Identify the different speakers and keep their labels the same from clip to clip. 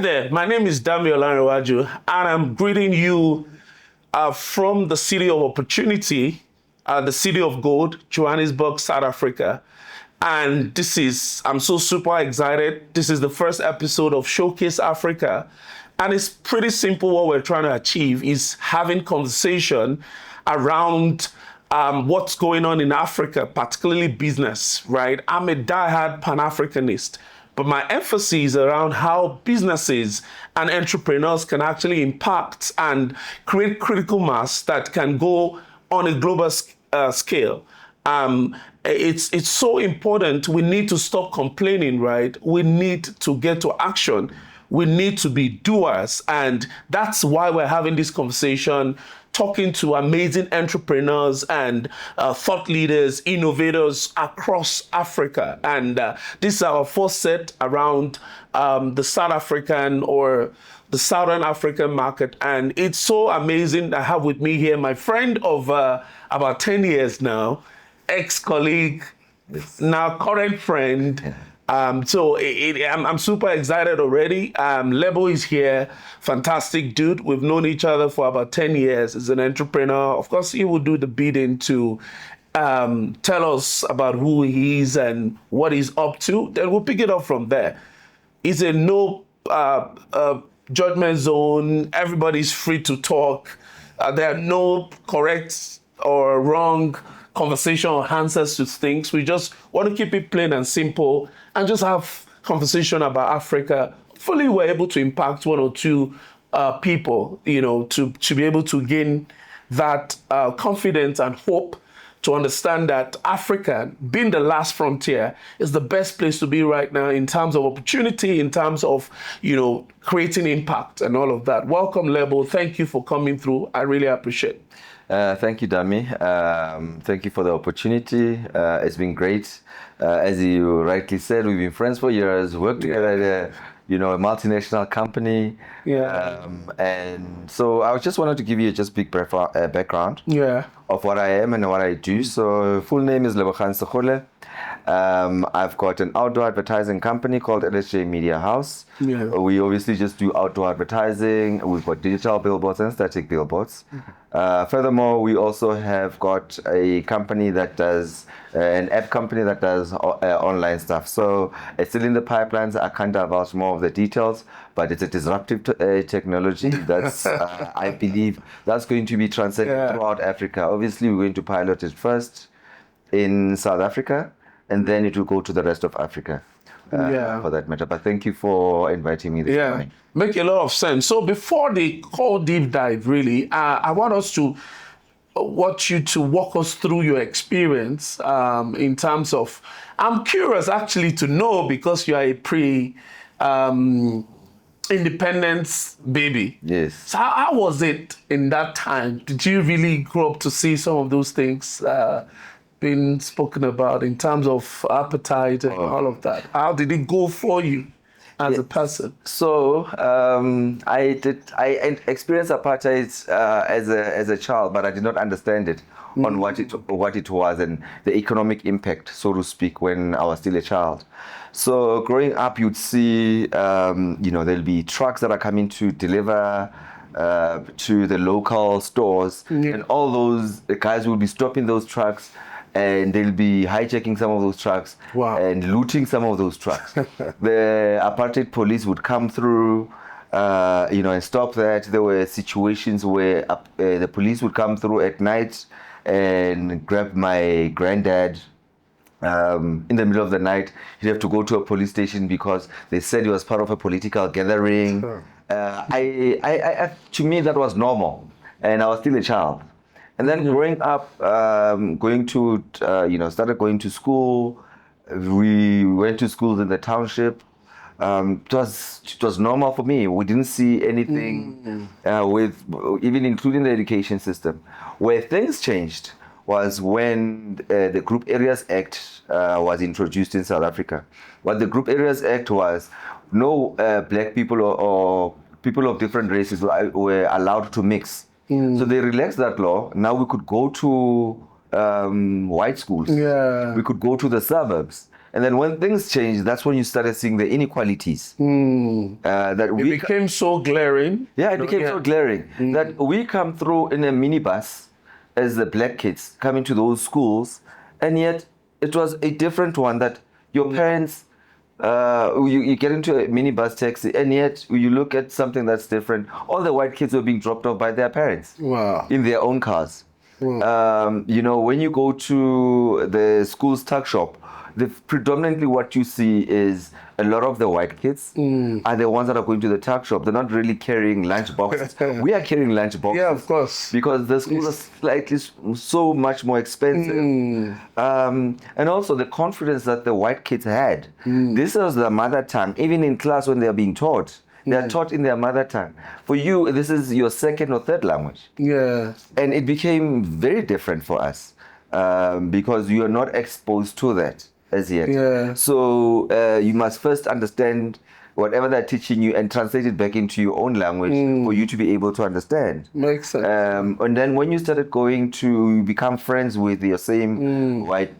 Speaker 1: there, my name is Dami Olanrewaju, and I'm greeting you from the city of opportunity, the city of gold, Johannesburg, South Africa. And I'm so super excited. This is the first episode of Showcase Africa. And it's pretty simple. What we're trying to achieve is having conversation around what's going on in Africa, particularly business, right? I'm a diehard Pan-Africanist. But my emphasis is around how businesses and entrepreneurs can actually impact and create critical mass that can go on a global scale. It's so important. We need to stop complaining, right? We need to get to action. We need to be doers. And that's why we're having this conversation, talking to amazing entrepreneurs and thought leaders, innovators across Africa. And this is our first set around the South African or the Southern African market. And it's so amazing to have with me here my friend of about 10 years now, ex-colleague, now current friend.
Speaker 2: Yeah.
Speaker 1: I'm super excited already. Lebo is here, fantastic dude. We've known each other for about 10 years. He's an entrepreneur. Of course, he will do the bidding to tell us about who he is and what he's up to. Then we'll pick it up from there. It's a no judgment zone. Everybody's free to talk. There are no correct or wrong conversation or answers to things. We just want to keep it plain and simple and just have conversation about Africa. Hopefully we're able to impact one or two people, to be able to gain that confidence and hope to understand that Africa, being the last frontier, is the best place to be right now in terms of opportunity, in terms of, creating impact and all of that. Welcome, Lebo. Thank you for coming through. I really appreciate it.
Speaker 2: Thank you, Dami. Thank you for the opportunity. It's been great. As you rightly said, we've been friends for years, worked together at a multinational company.
Speaker 1: Yeah.
Speaker 2: And so I just wanted to give you just big background of what I am and what I do. So full name is Lebogang Segole. I've got an outdoor advertising company called LSJ Media House.
Speaker 1: Yeah.
Speaker 2: We obviously just do outdoor advertising. We've got digital billboards and static billboards. Furthermore, we also have got a company that does, an app company that does online stuff. So it's still in the pipelines. I can't divulge more of the details, but it's a disruptive technology that's, I believe, that's going to be transcended throughout Africa. Obviously, we're going to pilot it first in South Africa, and then it will go to the rest of Africa for that matter. But thank you for inviting me this morning.
Speaker 1: Make a lot of sense. So before the whole deep dive, really, I want you to walk us through your experience in terms of, I'm curious actually to know, because you are a independence baby.
Speaker 2: Yes.
Speaker 1: So how was it in that time? Did you really grow up to see some of those things being spoken about in terms of appetite and all of that? How did it go for you as a person?
Speaker 2: So I experienced apartheid as a child, but I did not understand it on what it was and the economic impact, so to speak, when I was still a child. So growing up, you'd see, there'll be trucks that are coming to deliver to the local stores, and all those guys will be stopping those trucks, and they'll be hijacking some of those trucks and looting some of those trucks. The apartheid police would come through, and stop that. There were situations where the police would come through at night and grab my granddad. In the middle of the night, he'd have to go to a police station because they said he was part of a political gathering.
Speaker 1: Sure.
Speaker 2: To me, that was normal, and I was still a child. And then growing up, started going to school. We went to schools in the township. It was normal for me. We didn't see anything even including the education system. Where things changed was when the Group Areas Act was introduced in South Africa. What the Group Areas Act was, no black people or people of different races were allowed to mix. So they relaxed that law. Now we could go to white schools.
Speaker 1: Yeah.
Speaker 2: We could go to the suburbs. And then when things changed, that's when you started seeing the inequalities. That
Speaker 1: It became so glaring.
Speaker 2: Yeah, it became so glaring that we come through in a minibus as the black kids coming to those schools, and yet it was a different one that your parents, you get into a minibus taxi, and yet you look at something that's different. All the white kids were being dropped off by their parents in their own cars. You know, when you go to the school's tuck shop, predominantly what you see is a lot of the white kids are the ones that are going to the tuck shop. They're not really carrying lunch boxes. We are carrying lunch boxes.
Speaker 1: Yeah, of course.
Speaker 2: Because the schools are slightly so much more expensive. And also the confidence that the white kids had. This was their mother tongue. Even in class when they're being taught, they are taught in their mother tongue. For you, this is your second or third language.
Speaker 1: Yeah.
Speaker 2: And it became very different for us because you are not exposed to that as yet.
Speaker 1: Yeah.
Speaker 2: So you must first understand whatever they're teaching you and translate it back into your own language for you to be able to understand.
Speaker 1: Makes sense.
Speaker 2: And then when you started going to become friends with your same white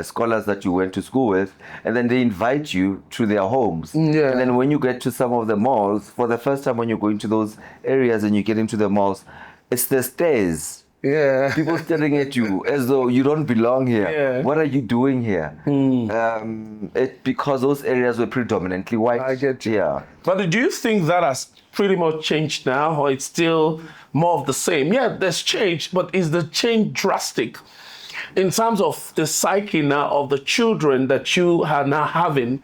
Speaker 2: scholars that you went to school with, and then they invite you to their homes.
Speaker 1: Yeah.
Speaker 2: And then when you get to some of the malls, for the first time when you're going to those areas and you get into the malls, it's the stairs.
Speaker 1: Yeah.
Speaker 2: People staring at you as though you don't belong here.
Speaker 1: Yeah.
Speaker 2: What are you doing here? Because those areas were predominantly white.
Speaker 1: I get you.
Speaker 2: Yeah.
Speaker 1: But do you think that has pretty much changed now, or it's still more of the same? Yeah, there's change, but is the change drastic in terms of the psyche now of the children that you are now having?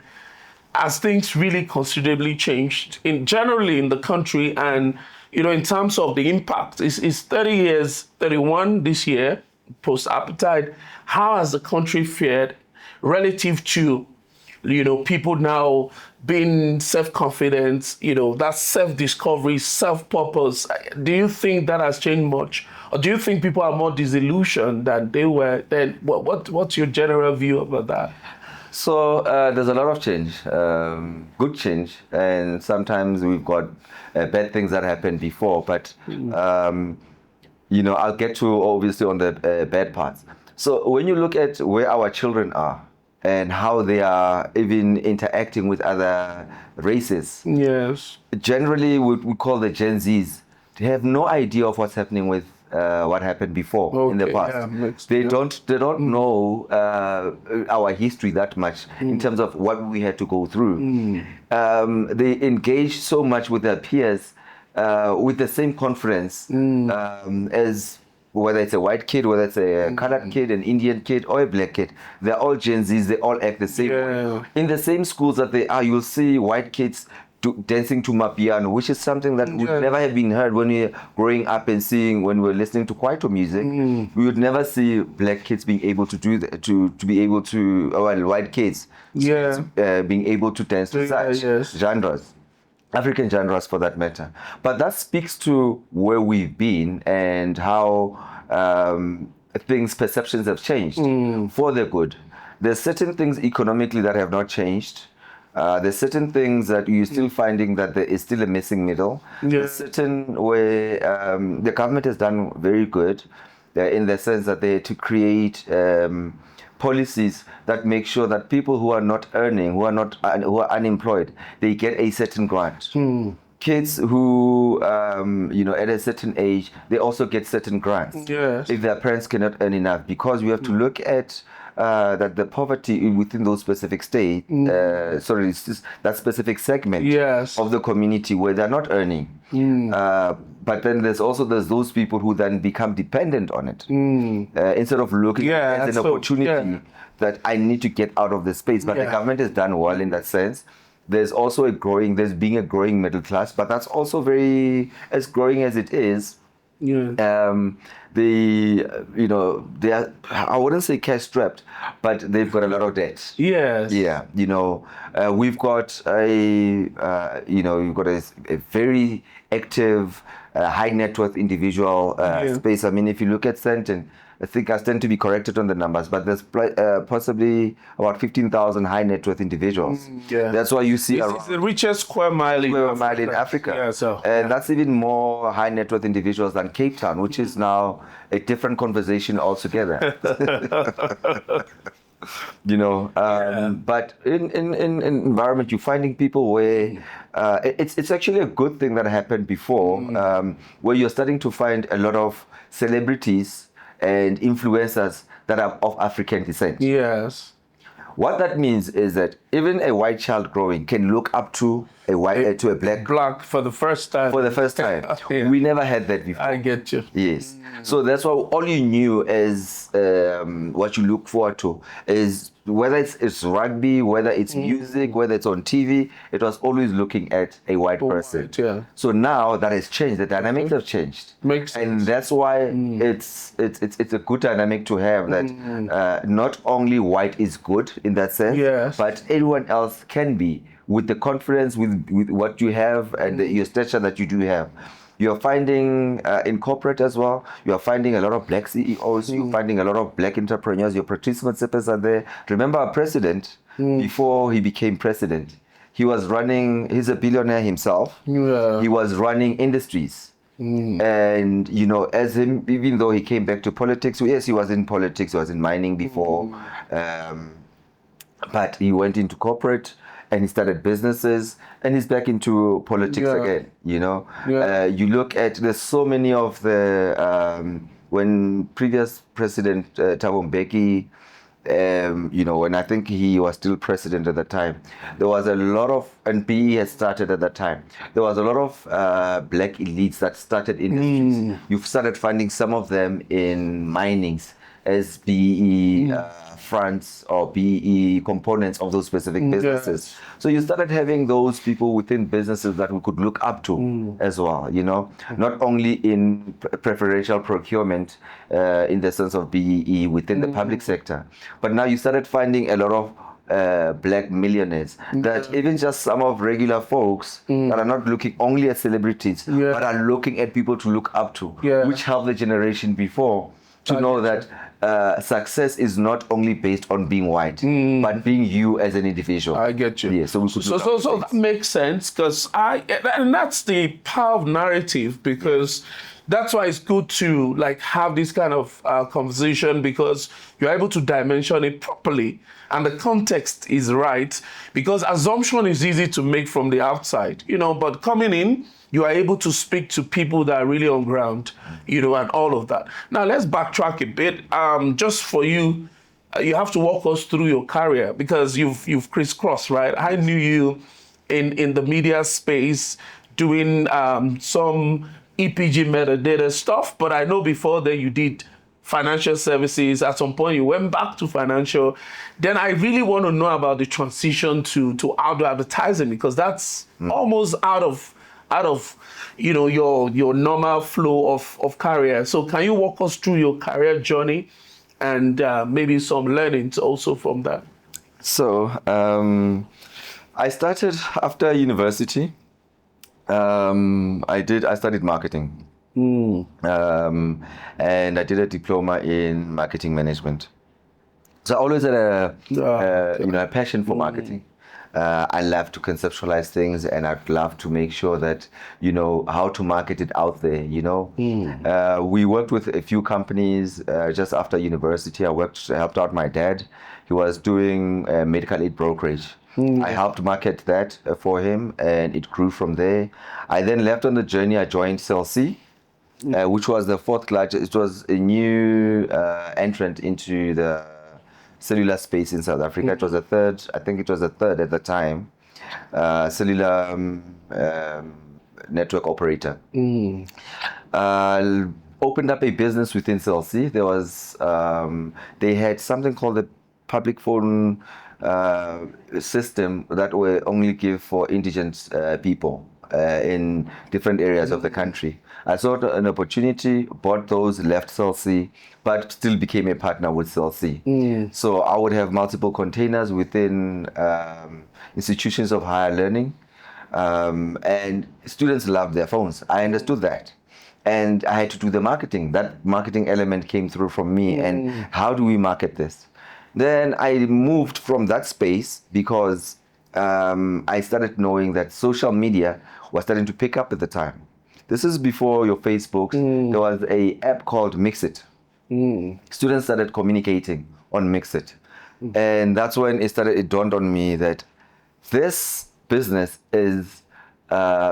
Speaker 1: Has things really considerably changed generally in the country? And in terms of the impact, it's 30 years, 31 this year, post-apartheid. How has the country fared relative to, people now being self-confident, that self-discovery, self-purpose? Do you think that has changed much? Or do you think people are more disillusioned than they were then? What's your general view about that?
Speaker 2: So there's a lot of change, good change, and sometimes we've got bad things that happened before, but I'll get to obviously on the bad parts. So when you look at where our children are and how they are even interacting with other races,
Speaker 1: yes,
Speaker 2: generally we call the Gen Zs, they have no idea of what's happening with what happened before in the past. They don't know our history that much in terms of what we had to go through. They engage so much with their peers with the same confidence as whether it's a white kid, whether it's a colored kid, an Indian kid, or a black kid. They're all Gen Zs. They all act the same way. In the same schools that they are, you'll see white kids dancing to Mapiano, which is something that would never have been heard when we were growing up and when we were listening to Kwaito music. We would never see black kids being able to do that, to be able to, white kids being able to dance to such genres, African genres for that matter. But that speaks to where we've been and how perceptions have changed for the good. There's certain things economically that have not changed. There's certain things that you're still finding that there is still a missing middle. There's certain where the government has done very good in the sense that they to create policies that make sure that people who are not earning, who are unemployed, they get a certain grant. Kids who, at a certain age, they also get certain grants if their parents cannot earn enough, because we have to look at that the poverty within those specific state, that specific segment of the community where they're not earning. But then there's those people who then become dependent on it instead of looking at it as an opportunity that I need to get out of the space. But the government has done well in that sense. There's also there's being a growing middle class, but that's also as growing as it is. They are, I wouldn't say cash strapped, but they've got a lot of debt.
Speaker 1: Yes.
Speaker 2: Yeah. We've got you've got a very active, high net worth individual space. I mean, if you look at Senton, I think I stand to be corrected on the numbers, but there's possibly about 15,000 high net worth individuals. That's why you see
Speaker 1: it's the richest square mile
Speaker 2: in Africa. And that's even more high net worth individuals than Cape Town, which is now a different conversation altogether. you know. But in environment, you're finding people where it's actually a good thing that happened before, where you're starting to find a lot of celebrities and influencers that are of African descent.
Speaker 1: Yes.
Speaker 2: What that means is that even a white child growing can look up to a black
Speaker 1: Black for the first time.
Speaker 2: for the first time.
Speaker 1: Yeah.
Speaker 2: We never had that before.
Speaker 1: I get you.
Speaker 2: Yes. So that's why all you knew is what you look forward to is whether it's rugby, whether it's music, whether it's on TV, it was always looking at a white person.
Speaker 1: White, yeah.
Speaker 2: So now that has changed. The dynamics have changed.
Speaker 1: Makes sense.
Speaker 2: And that's why it's a good dynamic to have that not only white is good in that sense,
Speaker 1: Yes.
Speaker 2: but anyone else can be with the confidence, with what you have and your stature that you do have. You're finding in corporate as well, you're finding a lot of black CEOs, you're finding a lot of black entrepreneurs, your Patrice Motsepe's are there. Remember our president, before he became president, he's a billionaire himself.
Speaker 1: Yeah.
Speaker 2: He was running industries. And, you know, as him, even though he came back to politics, yes, he was in politics, he was in mining before, but he went into corporate and he started businesses and he's back into politics again, you know. You look at, there's so many of the, when previous President Thabo Mbeki, you know, when I think he was still president at the time, there was a lot of, and PE had started at that time, there was a lot of black elites that started industries. You've started finding some of them in minings as BE fronts or BE components of those specific businesses. So you started having those people within businesses that we could look up to as well, you know, not only in preferential procurement in the sense of BEE within the public sector, but now you started finding a lot of black millionaires that even just some of regular folks that are not looking only at celebrities, but are looking at people to look up to, which helped the generation before to know that success is not only based on being white, but being you as an individual.
Speaker 1: I get you.
Speaker 2: Yeah, so we could
Speaker 1: So that makes sense because and that's the power of narrative, because that's why it's good to like have this kind of conversation, because you're able to dimension it properly and the context is right, because assumption is easy to make from the outside, you know, but coming in, you are able to speak to people that are really on ground, you know, and all of that. Now let's backtrack a bit. Just for you, you have to walk us through your career, because you've crisscrossed, right? I knew you in the media space doing some EPG metadata stuff, but I know before then you did financial services. At some point you went back to financial. Then I really want to know about the transition to outdoor advertising, because that's almost out of you know your normal flow of career. So can you walk us through your career journey and maybe some learnings also from that?
Speaker 2: So I started after university. I studied marketing, and I did a diploma in marketing management. So I always had a passion for marketing. I love to conceptualize things, and I'd love to make sure that, you know, how to market it out there, you know. We worked with a few companies just after university. I helped out my dad. He was doing medical aid brokerage. I helped market that for him, and it grew from there. I then left on the journey. I joined CLC, which was the fourth largest. It was a new entrant into the cellular space in South Africa. It was the third, I think it was the third at the time, cellular network operator. Opened up a business within CLC. There was, they had something called the public phone system that will only give for indigent people in different areas of the country. I saw an opportunity, bought those, left CLC, but still became a partner with CLC. So I would have multiple containers within institutions of higher learning, and students love their phones. I understood that. And I had to do the marketing. That marketing element came through from me. And how do we market this? Then I moved from that space because I started knowing that social media was starting to pick up at the time. This is before your Facebooks. There was an app called Mixit. Students started communicating on Mixit. And that's when it dawned on me that this business is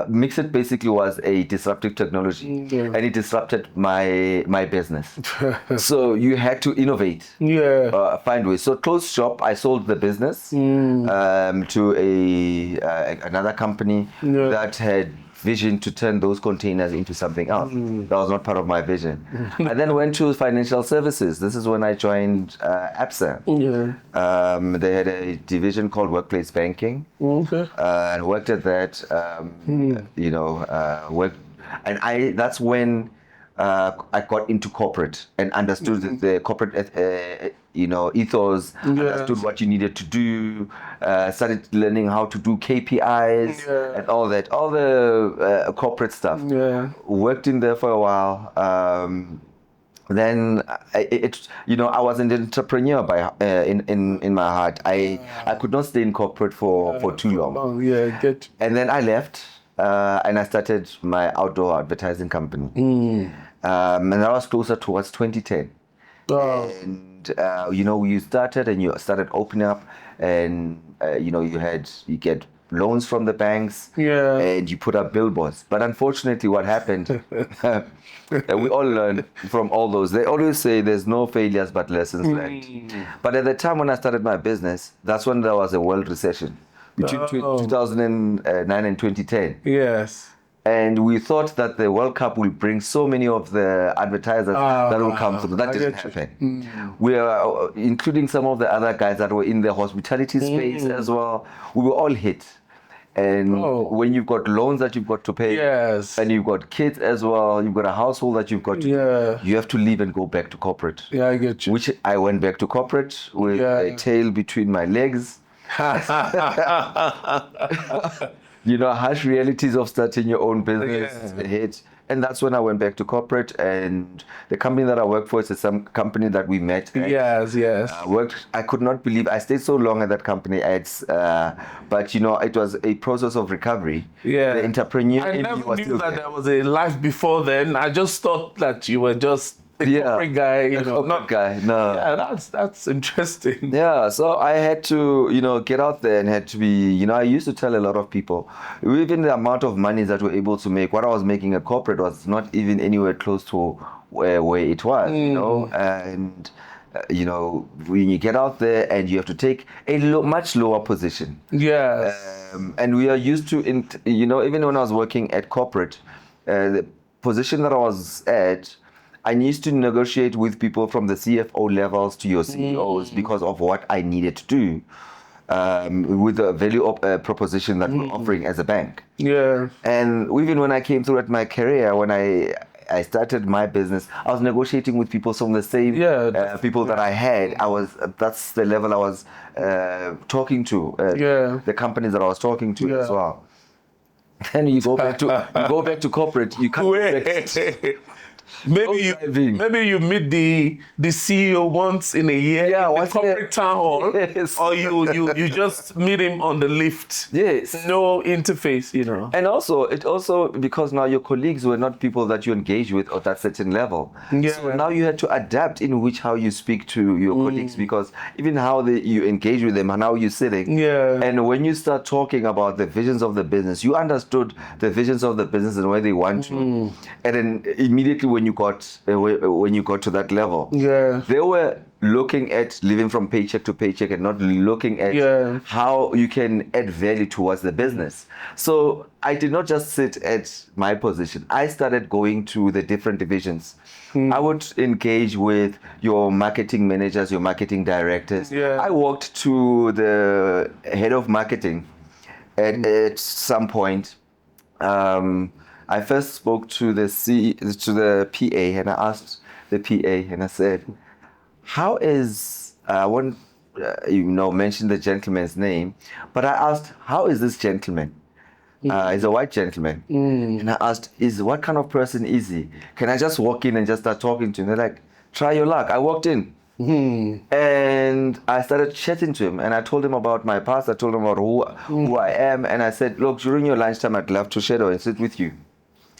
Speaker 2: Mixit basically was a disruptive technology, and it disrupted my business. So you had to innovate, find ways. So closed shop, I sold the business to another company that had vision to turn those containers into something else. That was not part of my vision. I then went to financial services. This is when I joined ABSA. They had a division called workplace banking, and worked at that. That's when I got into corporate and understood the corporate ethos, understood what you needed to do, started learning how to do KPIs and all the corporate stuff. Worked in there for a while. Then I was an entrepreneur in my heart. I could not stay in corporate for too long. And then I left and I started my outdoor advertising company. And that was closer towards 2010. And you started and you started opening up, and you get loans from the banks, and you put up billboards. But unfortunately, what happened, we all learn from all those. They always say there's no failures but lessons learned. But at the time when I started my business, that's when there was a world recession between 2009 and 2010. And we thought that the World Cup will bring so many of the advertisers that will come through. That didn't happen. We are, including some of the other guys that were in the hospitality space as well. We were all hit. And when you've got loans that you've got to pay, and you've got kids as well, you've got a household that you've got to, you have to leave and go back to corporate.
Speaker 1: I get you.
Speaker 2: Which I went back to corporate with a tail between my legs. Harsh realities of starting your own business hit. And that's when I went back to corporate, and the company that I work for is some company that we met. I could not believe I stayed so long at that company. But it was a process of recovery. The entrepreneur.
Speaker 1: I never knew that there was a life before then. I just thought that you were just a corporate guy, not
Speaker 2: guy. No.
Speaker 1: Yeah, that's interesting.
Speaker 2: Yeah, so I had to, get out there and had to be, I used to tell a lot of people, even the amount of money that we're able to make, what I was making at corporate was not even anywhere close to where it was, and, when you get out there and you have to take a much lower position. And we are used to, even when I was working at corporate, the position that I was at, I used to negotiate with people from the CFO levels to your CEOs because of what I needed to do with the value proposition that we're offering as a bank. And even when I came through at my career, when I started my business, I was negotiating with people from the same people that I had. That's the level I was talking to, the companies that I was talking to as well. And you go back to corporate, you can't.
Speaker 1: Maybe you meet the CEO once in a year in the corporate town hall, or you just meet him on the lift. No interface,
Speaker 2: And also because now your colleagues were not people that you engage with at that certain level. So now you had to adapt in how you speak to your colleagues, because even how you engage with them and how you're sitting. And when you start talking about the visions of the business, you understood the visions of the business and where they want to. And then immediately when you got to that level, they were looking at living from paycheck to paycheck and not looking at how you can add value towards the business. So I did not just sit at my position. I started going to the different divisions. I would engage with your marketing managers, your marketing directors. I walked to the head of marketing at some point. I first spoke to the PA, and I asked the PA, and I said, "How is I won't mention the gentleman's name, but I asked, how is this gentleman? He's a white gentleman, and I asked, what kind of person is he? Can I just walk in and just start talking to him?" They're like, "Try your luck." I walked in. And I started chatting to him, and I told him about my past. I told him about who I am, and I said, "Look, during your lunchtime, I'd love to shadow and sit with you."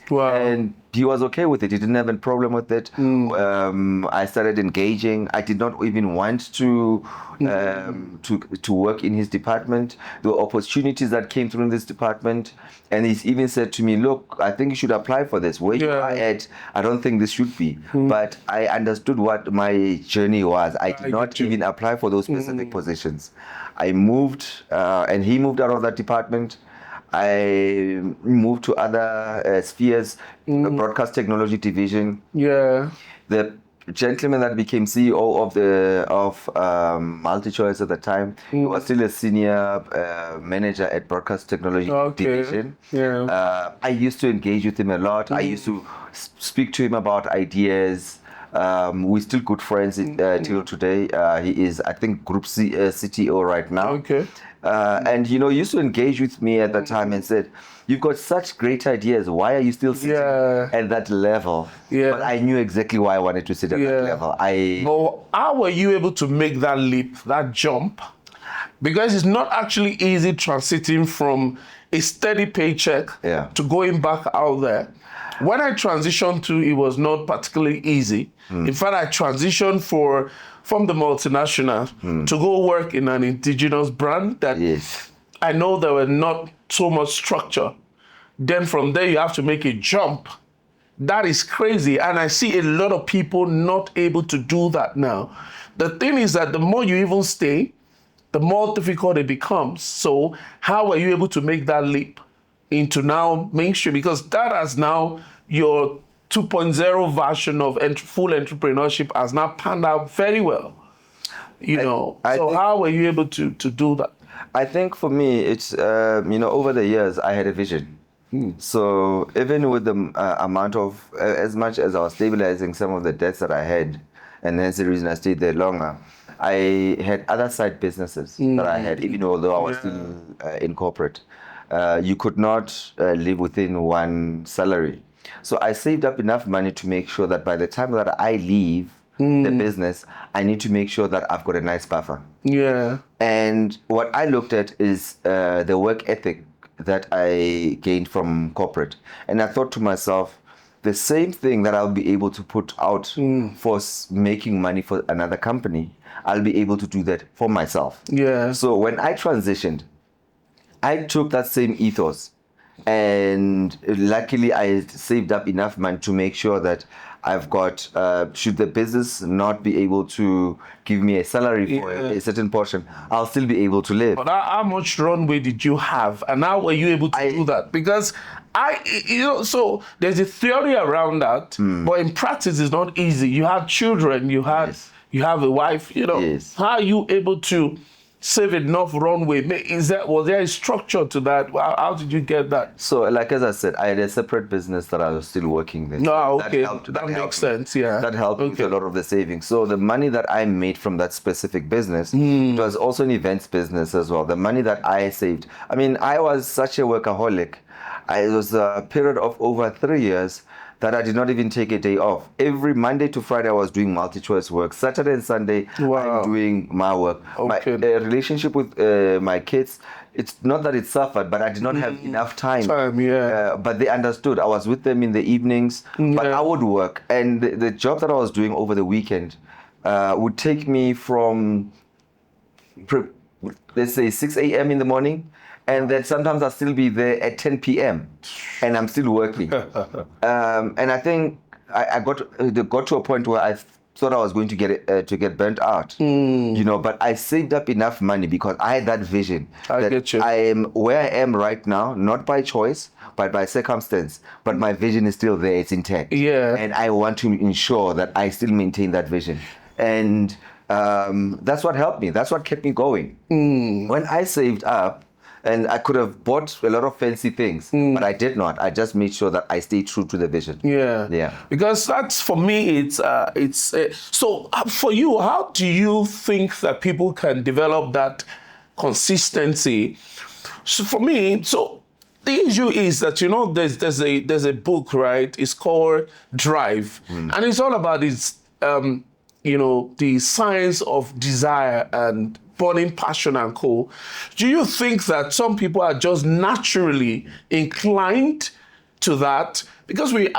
Speaker 1: Wow.
Speaker 2: And he was okay with it. He didn't have a problem with it. I started engaging. I did not even want to work in his department. There were opportunities that came through in this department, and he even said to me, "Look, I think you should apply for this. Where you
Speaker 1: Yeah.
Speaker 2: are at, I don't think this should be." But I understood what my journey was. I did not
Speaker 1: get you.
Speaker 2: even apply for those specific positions. I moved, and he moved out of that department. I moved to other spheres, broadcast technology division.
Speaker 1: Yeah.
Speaker 2: The gentleman that became CEO of MultiChoice at the time, he was still a senior manager at broadcast technology division.
Speaker 1: Yeah.
Speaker 2: I used to engage with him a lot. I used to speak to him about ideas. We're still good friends till today. He is, I think, Group CTO right now.
Speaker 1: Okay.
Speaker 2: And he used to engage with me at that time and said, "You've got such great ideas. Why are you still sitting at that level?"
Speaker 1: Yeah.
Speaker 2: But I knew exactly why I wanted to sit at that level.
Speaker 1: But how were you able to make that leap, that jump? Because it's not actually easy transiting from a steady paycheck to going back out there. When I transitioned to, it was not particularly easy. In fact, I transitioned from the multinational to go work in an indigenous brand that I know there were not so much structure. Then from there, you have to make a jump. That is crazy. And I see a lot of people not able to do that now. The thing is that the more you even stay, the more difficult it becomes. So how were you able to make that leap into now mainstream? Because that has now, your 2.0 version of full entrepreneurship has now panned out very well. So how were you able to do that?
Speaker 2: I think for me, it's, over the years, I had a vision. So even with the amount of, as much as I was stabilizing some of the debts that I had, and that's the reason I stayed there longer, I had other side businesses that I had, even although I was still in corporate. You could not live within one salary. So I saved up enough money to make sure that by the time that I leave the business, I need to make sure that I've got a nice buffer.
Speaker 1: Yeah.
Speaker 2: And what I looked at is the work ethic that I gained from corporate. And I thought to myself, the same thing that I'll be able to put out for making money for another company, I'll be able to do that for myself.
Speaker 1: Yeah.
Speaker 2: So when I transitioned, I took that same ethos, and luckily I saved up enough money to make sure that I've got, should the business not be able to give me a salary for a certain portion, I'll still be able to live.
Speaker 1: But how much runway did you have? And how were you able to do that? Because so there's a theory around that, but in practice it's not easy. You have children, you have a wife, How are you able to save enough runway? Was there a structure to that? How did you get that?
Speaker 2: So, like as I said, I had a separate business that I was still working with.
Speaker 1: No, okay, that makes sense. Yeah,
Speaker 2: that helped with a lot of the savings. So the money that I made from that specific business, it was also an events business as well. The money that I saved. I mean, I was such a workaholic. It was a period of over 3 years that I did not even take a day off. Every Monday to Friday, I was doing MultiChoice work. Saturday and Sunday, I'm doing my work. My relationship with my kids, it's not that it suffered, but I did not have enough time. But they understood. I was with them in the evenings, but I would work. And the job that I was doing over the weekend would take me from, let's say, 6 a.m. in the morning, and then sometimes I'll still be there at 10 p.m. and I'm still working. And I think I got to a point where I thought I was going to get burnt out, but I saved up enough money because I had that vision. I am where I am right now, not by choice, but by circumstance. But my vision is still there, it's intact.
Speaker 1: Yeah.
Speaker 2: And I want to ensure that I still maintain that vision. And that's what helped me. That's what kept me going. When I saved up, and I could have bought a lot of fancy things, but I did not. I just made sure that I stayed true to the vision.
Speaker 1: Yeah. Because that's, for me, so for you, how do you think that people can develop that consistency? So for me, the issue is that, there's a book, right? It's called Drive. And it's all about this, the science of desire and burning passion and do you think that some people are just naturally inclined to that? Because we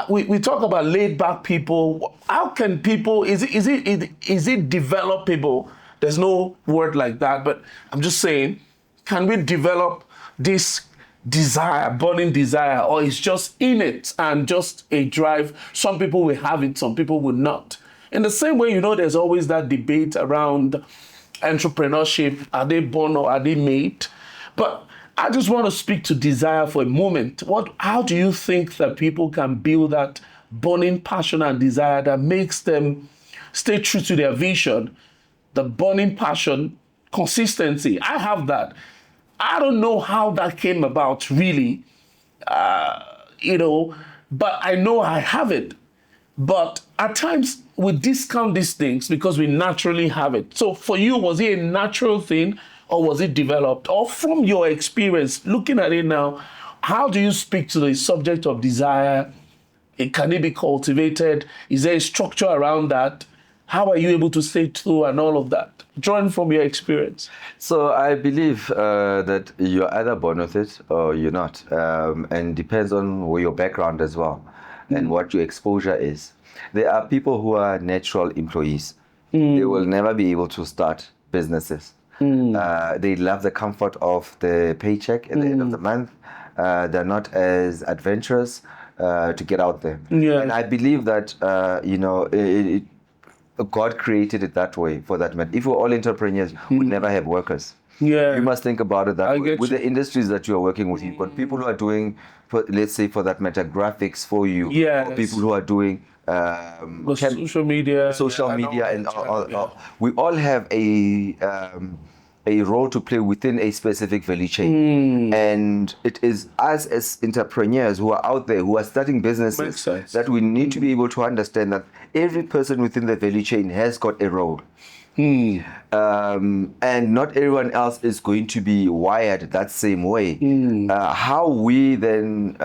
Speaker 1: talk about laid back people. How can people, is it developable? There's no word like that, but I'm just saying, can we develop this desire, burning desire, or it's just innate and just a drive? Some people will have it, some people will not. In the same way, there's always that debate around entrepreneurship. Are they born or are they made? But I just want to speak to desire for a moment. How do you think that people can build that burning passion and desire that makes them stay true to their vision? The burning passion, consistency. I have that. I don't know how that came about really, but I know I have it. But at times we discount these things because we naturally have it. So for you, was it a natural thing or was it developed? Or from your experience, looking at it now, how do you speak to the subject of desire? Can it be cultivated? Is there a structure around that? How are you able to stay true and all of that? Drawing from your experience.
Speaker 2: So I believe that you're either born with it or you're not. And depends on your background as well and what your exposure is. There are people who are natural employees. They will never be able to start businesses. They love the comfort of the paycheck at the end of the month. They're not as adventurous to get out there.
Speaker 1: Yeah.
Speaker 2: And I believe that, God created it that way for that matter. If we're all entrepreneurs, we'd never have workers.
Speaker 1: Yeah.
Speaker 2: You must think about it that way. With
Speaker 1: you.
Speaker 2: the industries that you are working with, you've got people who are doing, let's say for that matter, graphics for you.
Speaker 1: Yes.
Speaker 2: Or people who are doing
Speaker 1: social media.
Speaker 2: And we all have a role to play within a specific value chain. And it is us as entrepreneurs who are out there, who are starting businesses, that we need to be able to understand that every person within the value chain has got a role. And not everyone else is going to be wired that same way. How we then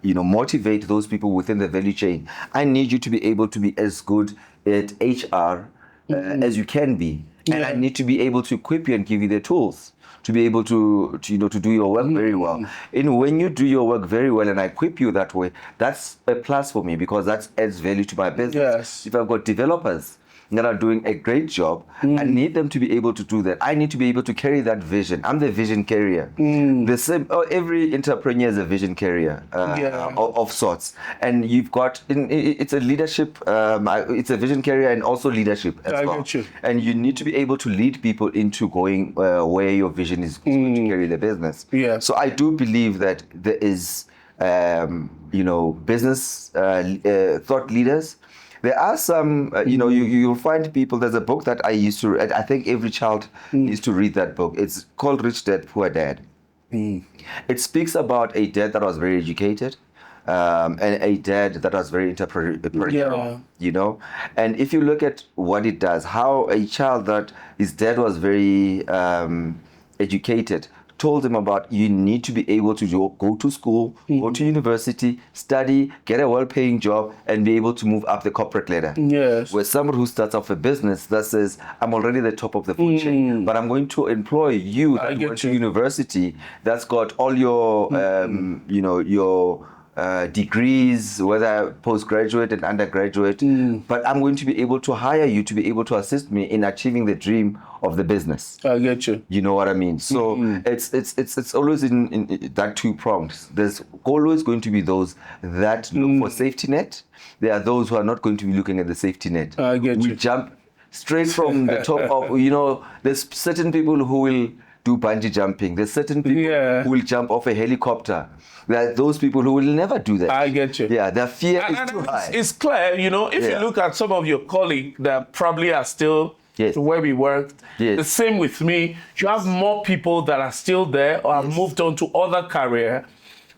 Speaker 2: motivate those people within the value chain. I need you to be able to be as good at HR as you can be. And I need to be able to equip you and give you the tools to be able to do your work very well. And when you do your work very well and I equip you that way, that's a plus for me because that adds value to my business.
Speaker 1: Yes.
Speaker 2: If I've got developers that are doing a great job, I need them to be able to do that. I need to be able to carry that vision. I'm the vision carrier. The same. Every entrepreneur is a vision carrier of sorts. And you've got it's a leadership. It's a vision carrier and also leadership as well.
Speaker 1: Get you.
Speaker 2: And you need to be able to lead people into going where your vision is going to carry the business.
Speaker 1: Yeah.
Speaker 2: So I do believe that there is business thought leaders. There are some, you'll find people. There's a book that I used to read. I think every child needs to read that book. It's called Rich Dad, Poor Dad. It speaks about a dad that was very educated and a dad that was very entrepreneurial, And if you look at what it does, how a child that his dad was very educated, told him about you need to be able to go to school, go to university, study, get a well-paying job, and be able to move up the corporate ladder.
Speaker 1: Yes.
Speaker 2: Where someone who starts off a business that says, I'm already the top of the food chain, but I'm going to employ you that went to university, that's got all your, your degrees, whether postgraduate and undergraduate, but I'm going to be able to hire you to be able to assist me in achieving the dream of the business.
Speaker 1: I get you.
Speaker 2: You know what I mean? So it's always in that two prongs. There's always going to be those that look for safety net. There are those who are not going to be looking at the safety net.
Speaker 1: I get you.
Speaker 2: We jump straight from the top of, there's certain people who will do bungee jumping. There's certain people who will jump off a helicopter. There are those people who will never do that.
Speaker 1: I get you.
Speaker 2: Yeah, their fear is too high.
Speaker 1: It's clear, if you look at some of your colleagues that probably are still where we worked, the same with me, you have more people that are still there or have moved on to other career,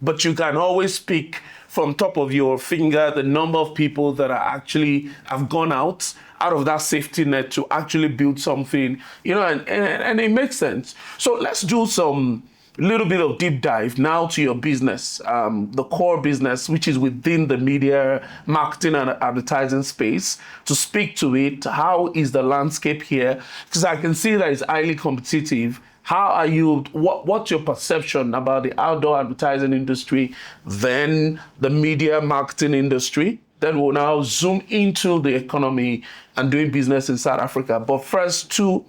Speaker 1: but you can always pick from top of your finger the number of people that are actually have gone out of that safety net to actually build something, and it makes sense. So let's do some little bit of deep dive now to your business, the core business, which is within the media, marketing and advertising space. To speak to it, how is the landscape here? Because I can see that it's highly competitive. How are you, what's your perception about the outdoor advertising industry, then the media marketing industry? Then we'll now zoom into the economy and doing business in South Africa. But first, to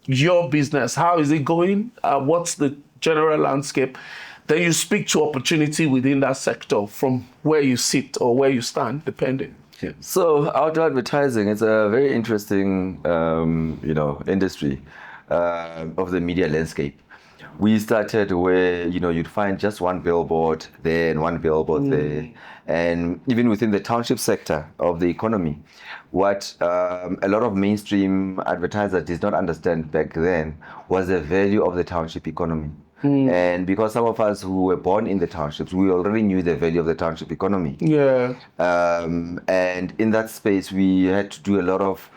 Speaker 1: your business, how is it going? What's the general landscape? Then you speak to opportunity within that sector from where you sit or where you stand, depending. Yeah.
Speaker 2: So outdoor advertising is a very interesting, industry of the media landscape. We started where you'd find just one billboard there and one billboard there, and even within the township sector of the economy, what a lot of mainstream advertisers did not understand back then was the value of the township economy. And because some of us who were born in the townships, we already knew the value of the township economy.
Speaker 1: Yeah.
Speaker 2: And in that space, we had to do a lot of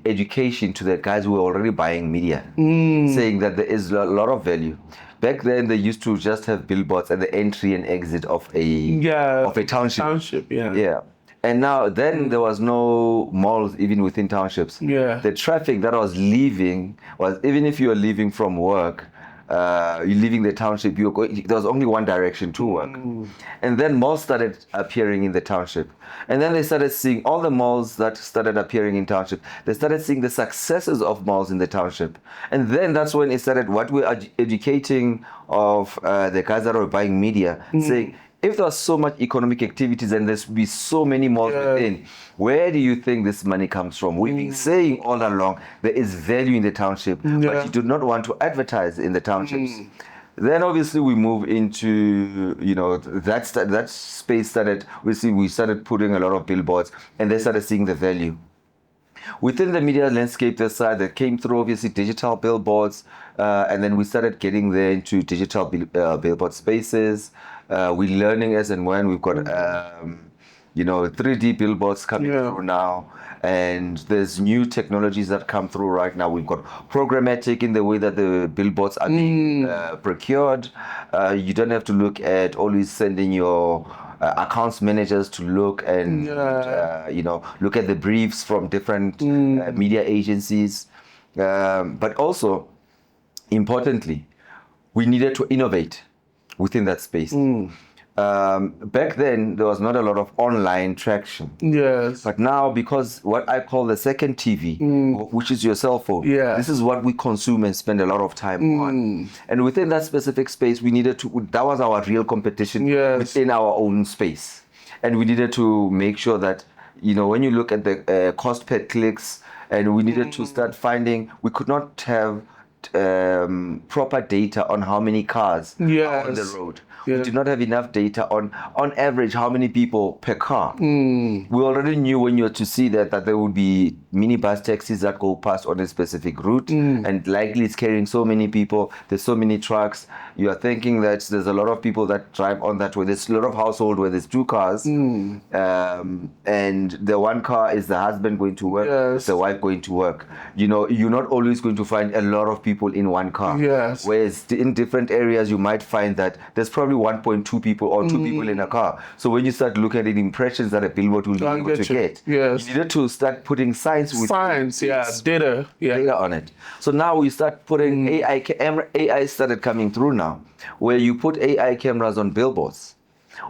Speaker 2: education to the guys who were already buying media, saying that there is a lot of value. Back then, they used to just have billboards at the entry and exit of a township. Yeah. And now, then there was no malls even within townships.
Speaker 1: Yeah.
Speaker 2: The traffic that was leaving was, even if you were leaving from work, you're leaving the township, there was only one direction to work. And then malls started appearing in the township. And then they started seeing all the malls that started appearing in township. They started seeing the successes of malls in the township. And then that's when it started, what we're educating of the guys that are buying media, saying, if there's so much economic activities and there's be so many malls within, where do you think this money comes from? We've been saying all along there is value in the township, but you do not want to advertise in the townships. Then obviously we move into that space started. We started putting a lot of billboards, and they started seeing the value. Within the media landscape, the side that came through, obviously digital billboards, and then we started getting there into digital billboard spaces. We're learning as and when. We've got 3D billboards coming through now, and there's new technologies that come through right now. We've got programmatic in the way that the billboards are being procured. You don't have to look at always sending your accounts managers to look and look at the briefs from different media agencies, but also importantly, we needed to innovate within that space. Back then, there was not a lot of online traction.
Speaker 1: Yes.
Speaker 2: But now, because what I call the second TV, which is your cell phone, this is what we consume and spend a lot of time on. And within that specific space, we needed to, that was our real competition within our own space. And we needed to make sure that, when you look at the cost per clicks, and we needed to start finding, we could not have proper data on how many cars are on the road. We did not have enough data on average how many people per car. We already knew when you were to see that there would be minibus taxis that go past on a specific route, and likely it's carrying so many people. There's so many trucks. You are thinking that there's a lot of people that drive on that way. There's a lot of household where there's two cars, and the one car is the husband going to work, the wife going to work. You're not always going to find a lot of people in one car. Whereas in different areas, you might find that there's probably 1.2 people or 2 people in a car. So when you start looking at the impressions that a billboard will be able to get, you needed to start putting science
Speaker 1: data
Speaker 2: on it. So now we start putting AI started coming through now, where you put AI cameras on billboards.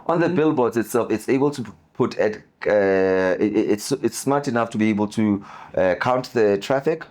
Speaker 2: On the billboards itself, it's able to put at it's smart enough to be able to count the traffic.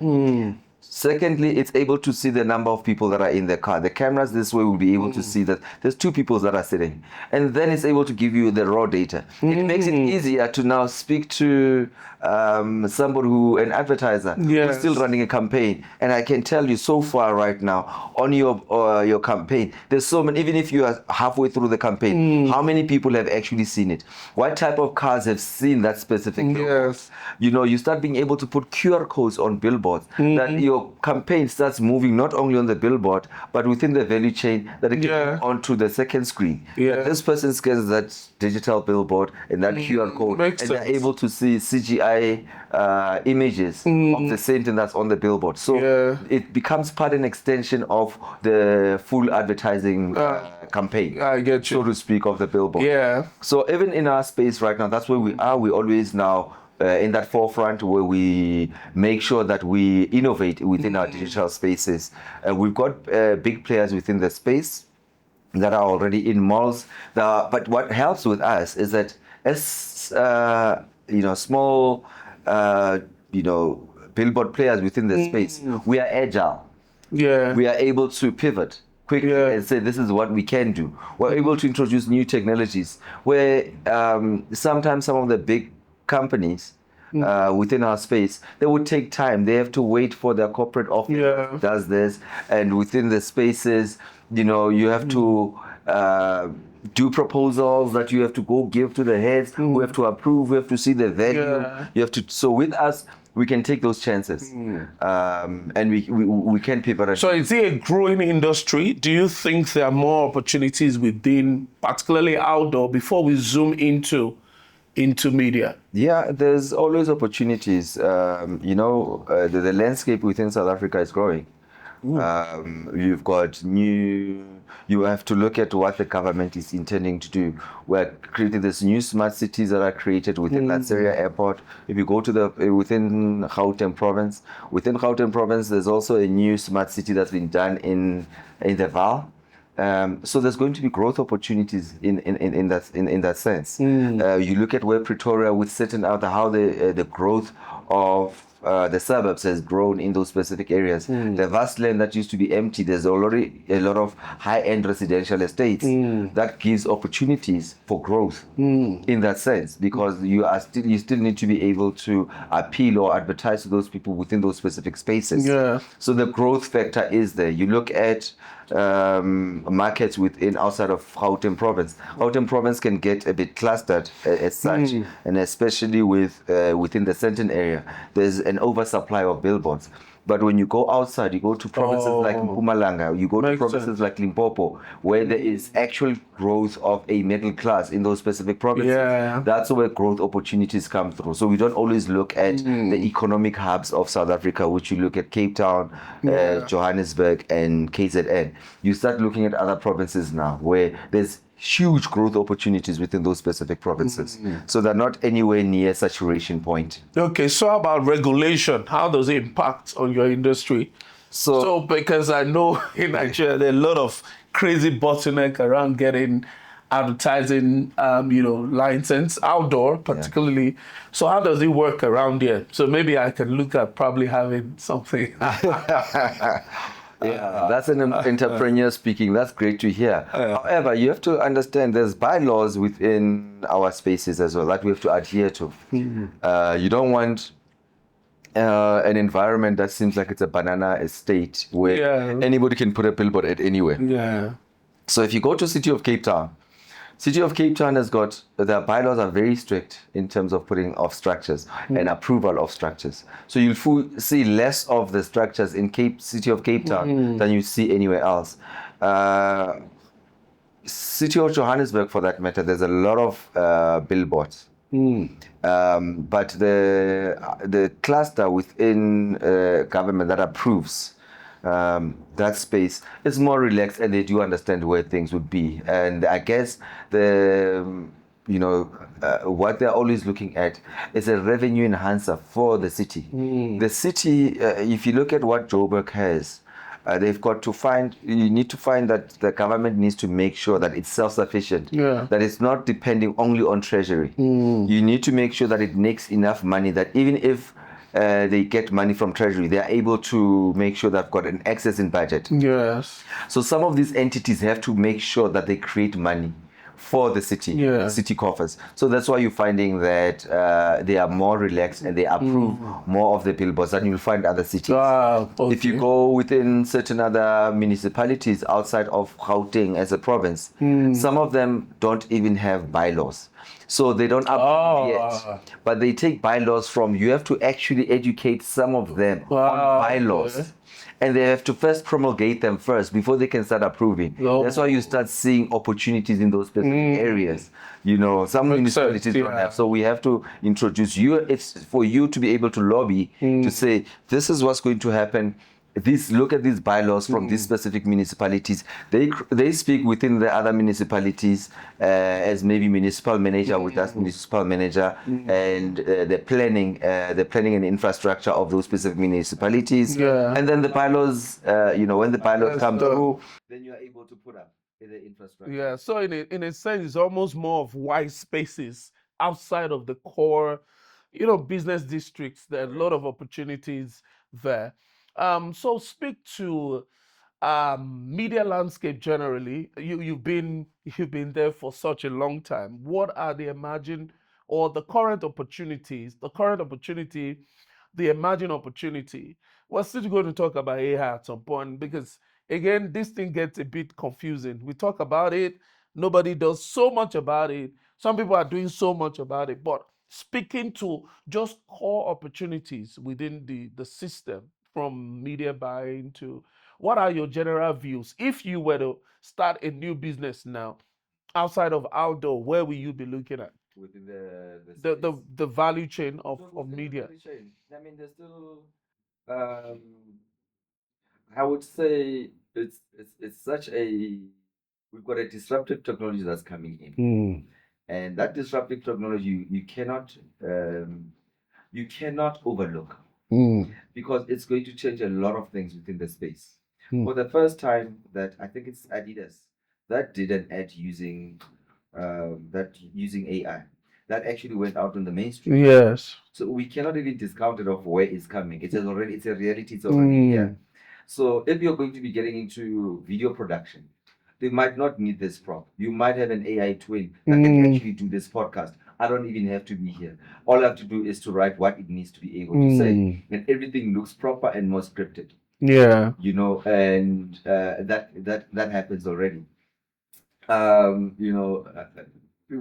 Speaker 2: Secondly, it's able to see the number of people that are in the car. The cameras this way will be able to see that there's 2 people that are sitting. And then it's able to give you the raw data. It makes it easier to now speak to somebody an advertiser who's still running a campaign. And I can tell you so far right now on your campaign, there's so many, even if you are halfway through the campaign, how many people have actually seen it? What type of cars have seen that specific billboard? You start being able to put QR codes on billboards that your campaign starts moving not only on the billboard but within the value chain, that it can go onto the second screen. That this person scans that digital billboard and that QR code, and they're able to see CGI images of the same thing that's on the billboard. So it becomes part and extension of the full advertising campaign,
Speaker 1: I get you,
Speaker 2: so to speak, of the billboard. So even in our space right now, that's where we are. We always now in that forefront where we make sure that we innovate within our digital spaces. We've got big players within the space that are already in malls. But what helps with us is that as small billboard players within the space, we are agile.
Speaker 1: Yeah.
Speaker 2: We are able to pivot quickly and say this is what we can do. We're able to introduce new technologies where sometimes some of the big companies within our space, they would take time. They have to wait for their corporate office does this, and within the spaces, you have to do proposals that you have to go give to the heads. We have to approve. We have to see the value. You have to. So with us, we can take those chances, and we can pivot.
Speaker 1: So is it a growing industry? Do you think there are more opportunities within, particularly outdoor, before we zoom into media?
Speaker 2: Yeah, there's always opportunities. The landscape within South Africa is growing. You've got you have to look at what the government is intending to do. We're creating these new smart cities that are created within Lanseria Airport. If you go to within Gauteng province, there's also a new smart city that's been done in the Vaal. So there's going to be growth opportunities in that sense. You look at where Pretoria, with certain how the growth of the suburbs has grown in those specific areas. The vast land that used to be empty, there's already a lot of high-end residential estates that gives opportunities for growth in that sense, because you still need to be able to appeal or advertise to those people within those specific spaces. So the growth factor is there. You look at markets outside of Gauteng province. Gauteng province can get a bit clustered as such, and especially within the Sandton area, there's an oversupply of billboards. But when you go outside, you go to provinces like Mpumalanga, you go to provinces like Limpopo, where there is actual growth of a middle class in those specific provinces. That's where growth opportunities come through. So we don't always look at the economic hubs of South Africa, which you look at Cape Town, Johannesburg, and KZN. You start looking at other provinces now where there's huge growth opportunities within those specific provinces. So they're not anywhere near saturation point.
Speaker 1: Okay, so how about regulation? How does it impact on your industry? So because I know in Nigeria, there are a lot of crazy bottleneck around getting advertising, license outdoor, particularly. So how does it work around here? So maybe I can look at probably having something.
Speaker 2: That's an entrepreneur speaking. That's great to hear. However, you have to understand there's bylaws within our spaces as well that we have to adhere to. You don't want an environment that seems like it's a banana estate where anybody can put a billboard at anywhere. So if you go to City of Cape Town, City of Cape Town has got, their bylaws are very strict in terms of putting off structures and approval of structures. So you'll see less of the structures in City of Cape Town than you see anywhere else. City of Johannesburg, for that matter, there's a lot of billboards. But the cluster within government that approves that space is more relaxed, and they do understand where things would be. And I guess what they're always looking at is a revenue enhancer for the city. The city, if you look at what Joburg has, they've got to you need to find that the government needs to make sure that it's self-sufficient, that it's not depending only on treasury. You need to make sure that it makes enough money that even if they get money from treasury, they are able to make sure they've got an excess in budget. So some of these entities have to make sure that they create money for the city coffers. So that's why you're finding that they are more relaxed and they approve more of the billboards than you'll find other cities. If you go within certain other municipalities outside of Gauteng as a province, some of them don't even have bylaws. So they don't approve yet, but they take bylaws from, you have to actually educate some of them on bylaws. And they have to first promulgate them first before they can start approving. That's why you start seeing opportunities in those specific areas. Some municipalities don't have. So we have to introduce you. It's for you to be able to lobby to say, this is what's going to happen. look at these bylaws from these specific municipalities. They speak within the other municipalities as maybe municipal manager with that municipal manager, and the planning and infrastructure of those specific municipalities.
Speaker 1: Yeah.
Speaker 2: And then the bylaws, when the bylaws come
Speaker 1: so-
Speaker 2: through, then you are able to put up the infrastructure.
Speaker 1: Yeah, so in a sense, it's almost more of white spaces outside of the core, business districts. There are a lot of opportunities there. So speak to media landscape generally. You've been there for such a long time. What are the emerging or the current opportunities? The current opportunity, the emerging opportunity. We're still going to talk about AI at some point because again, this thing gets a bit confusing. We talk about it, nobody does so much about it. Some people are doing so much about it, but speaking to just core opportunities within the system, from media buying to what are your general views? If you were to start a new business now, outside of outdoor, where will you be looking at?
Speaker 2: Within
Speaker 1: The value chain of
Speaker 2: within the
Speaker 1: media.
Speaker 2: value chain. I mean, there's still um, I would say it's such a we've got a disruptive technology that's coming in, and that disruptive technology you cannot overlook because it's going to change a lot of things within the space. For the first time, that I think it's Adidas that did an ad using AI that actually went out on the mainstream.
Speaker 1: Yes.
Speaker 2: So we cannot even discount it of where it's coming. It's a reality. It's already here. So if you're going to be getting into video production, they might not need this prop. You might have an AI twin that can actually do this podcast. I don't even have to be here. All I have to do is to write what it needs to be able to say, and everything looks proper and more scripted.
Speaker 1: Yeah.
Speaker 2: And that happens already.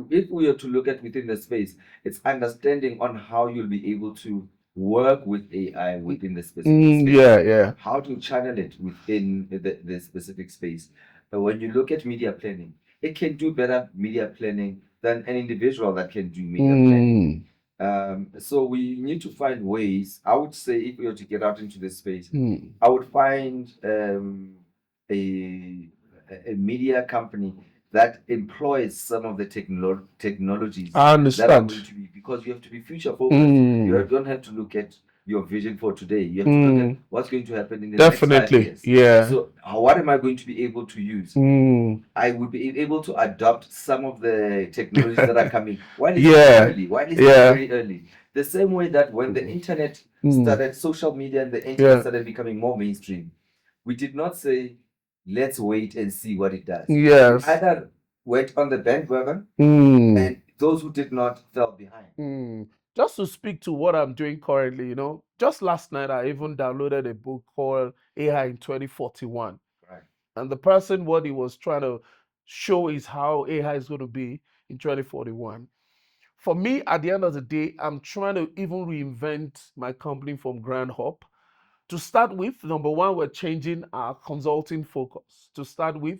Speaker 2: If we are to look at within the space, it's understanding on how you'll be able to work with AI within the specific space.
Speaker 1: Yeah.
Speaker 2: How to channel it within the specific space. But when you look at media planning, it can do better media planning than an individual that can do media planning. So we need to find ways. I would say if we were to get out into this space, I would find a media company that employs some of the technologies
Speaker 1: I
Speaker 2: that are
Speaker 1: understand.
Speaker 2: going to be, because you have to be future focused. You don't have to look at your vision for today. You have to look at what's going to happen in the next 5
Speaker 1: Definitely.
Speaker 2: years.
Speaker 1: Yeah.
Speaker 2: So what am I going to be able to use? I would be able to adopt some of the technologies that are coming while it's
Speaker 1: Yeah.
Speaker 2: early, while it's
Speaker 1: Yeah.
Speaker 2: very early. The same way that when the internet started, social media and the internet
Speaker 1: Yeah.
Speaker 2: started becoming more mainstream, we did not say, let's wait and see what it does.
Speaker 1: Yes.
Speaker 2: We either went on the bandwagon, and those who did not fell behind.
Speaker 1: Just to speak to what I'm doing currently, just last night I even downloaded a book called AI in 2041.
Speaker 2: Right.
Speaker 1: And the person, what he was trying to show is how AI is going to be in 2041. For me, at the end of the day, I'm trying to even reinvent my company from ground up. To start with, number one, we're changing our consulting focus. To start with,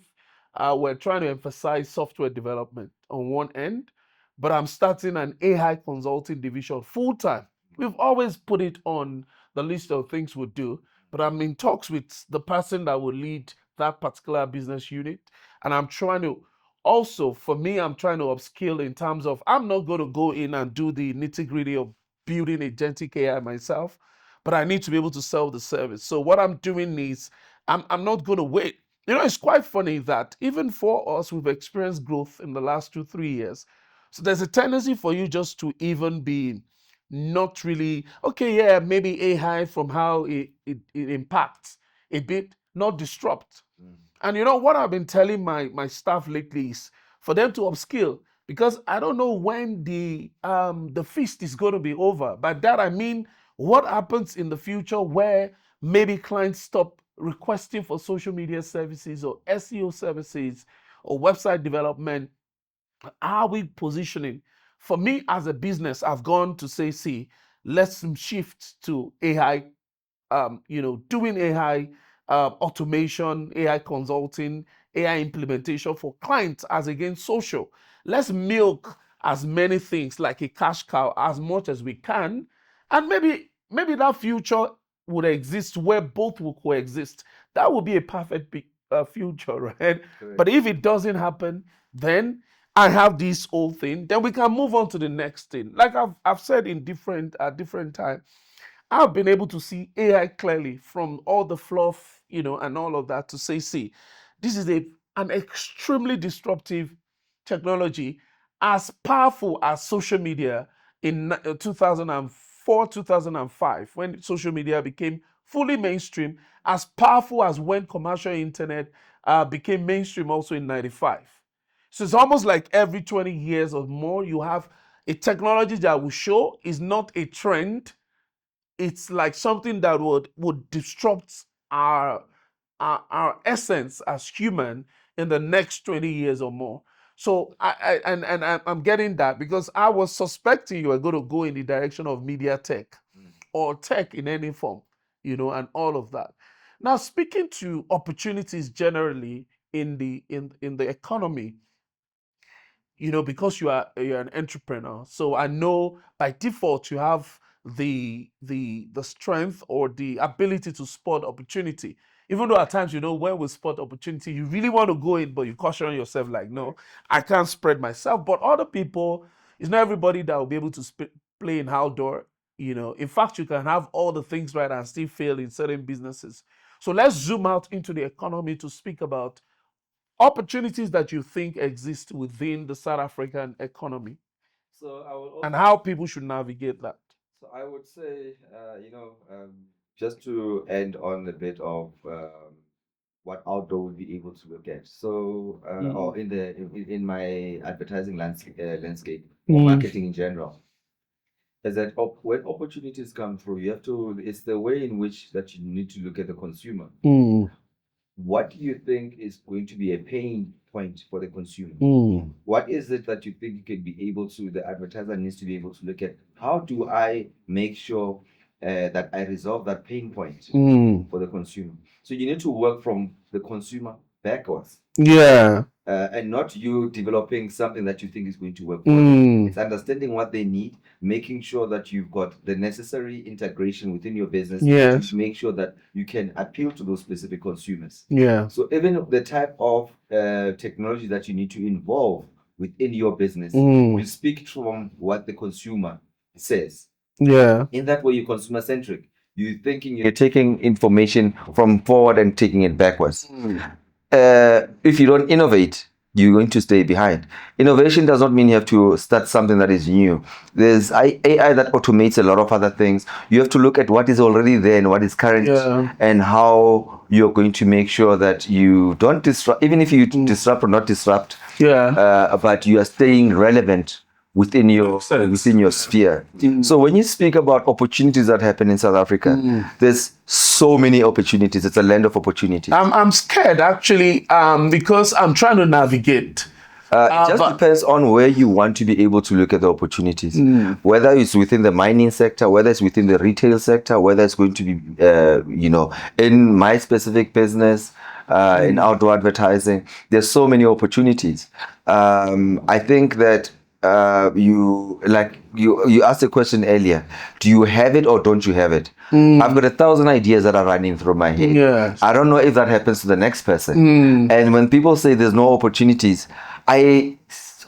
Speaker 1: we're trying to emphasize software development on one end, but I'm starting an AI consulting division full time. We've always put it on the list of things we do, but I'm in talks with the person that will lead that particular business unit. And I'm trying to also, for me, I'm trying to upskill in terms of I'm not going to go in and do the nitty gritty of building agentic AI myself, but I need to be able to sell the service. So what I'm doing is I'm not going to wait. It's quite funny that even for us, we've experienced growth in the last 2, 3 years. So there's a tendency for you just to even be not really, okay, yeah, maybe AI from how it impacts a bit, not disrupt. And what I've been telling my staff lately is for them to upskill, because I don't know when the feast is going to be over. By that I mean what happens in the future where maybe clients stop requesting for social media services or SEO services or website development. How are we positioning? For me as a business, I've gone to say, see, let's shift to AI, doing AI automation, AI consulting, AI implementation for clients as against social. Let's milk as many things like a cash cow as much as we can, and maybe that future would exist where both will coexist. That would be a perfect future, right?
Speaker 2: Correct.
Speaker 1: But if it doesn't happen, then I have this old thing. Then we can move on to the next thing. Like I've said in different time, I've been able to see AI clearly from all the fluff, and all of that to say, see, this is an extremely disruptive technology, as powerful as social media in 2004, 2005, when social media became fully mainstream, as powerful as when commercial internet became mainstream also in 95. So it's almost like every 20 years or more, you have a technology that will show is not a trend. It's like something that would disrupt our essence as human in the next 20 years or more. So I'm getting that because I was suspecting you were going to go in the direction of media tech or tech in any form, and all of that. Now, speaking to opportunities generally in the economy, because you're an entrepreneur, so I know by default you have the strength or the ability to spot opportunity. Even though at times, when we spot opportunity, you really want to go in, but you caution yourself like, no, I can't spread myself. But other people, it's not everybody that will be able to play in outdoor. In fact, you can have all the things right and still fail in certain businesses. So let's zoom out into the economy to speak about opportunities that you think exist within the South African economy
Speaker 2: So I will
Speaker 1: and
Speaker 2: also,
Speaker 1: how people should navigate that.
Speaker 2: so I would say, just to end on a bit of what outdoor will be able to look at. So, or in my advertising landscape or marketing in general, is that when opportunities come through, you have to. It's the way in which that you need to look at the consumer. What do you think is going to be a pain point for the consumer? What is it that you think you can be able to, the advertiser needs to be able to look at? How do I make sure that I resolve that pain point for the consumer? So you need to work from the consumer backwards.
Speaker 1: Yeah.
Speaker 2: And not you developing something that you think is going to work for them. It's understanding what they need, making sure that you've got the necessary integration within your business
Speaker 1: Yes.
Speaker 2: to make sure that you can appeal to those specific consumers.
Speaker 1: Yeah.
Speaker 2: So even the type of technology that you need to involve within your business will speak from what the consumer says.
Speaker 1: Yeah.
Speaker 2: In that way, you're consumer centric. You're taking information from forward and taking it backwards. If you don't innovate, you're going to stay behind. Innovation does not mean you have to start something that is new. There's AI that automates a lot of other things. You have to look at what is already there and what is current, and how you're going to make sure that you don't disrupt, even if you disrupt or not disrupt, but you are staying relevant within your sphere. So when you speak about opportunities that happen in South Africa, there's so many opportunities. It's a land of opportunities.
Speaker 1: I'm scared actually, because I'm trying to navigate.
Speaker 2: It just depends on where you want to be able to look at the opportunities. Whether it's within the mining sector, whether it's within the retail sector, whether it's going to be, in my specific business, in outdoor advertising. There's so many opportunities. I think that you asked a question earlier. Do you have it or don't you have it? I've got 1,000 ideas that are running through my head.
Speaker 1: Yes.
Speaker 2: I don't know if that happens to the next person. And when people say there's no opportunities, I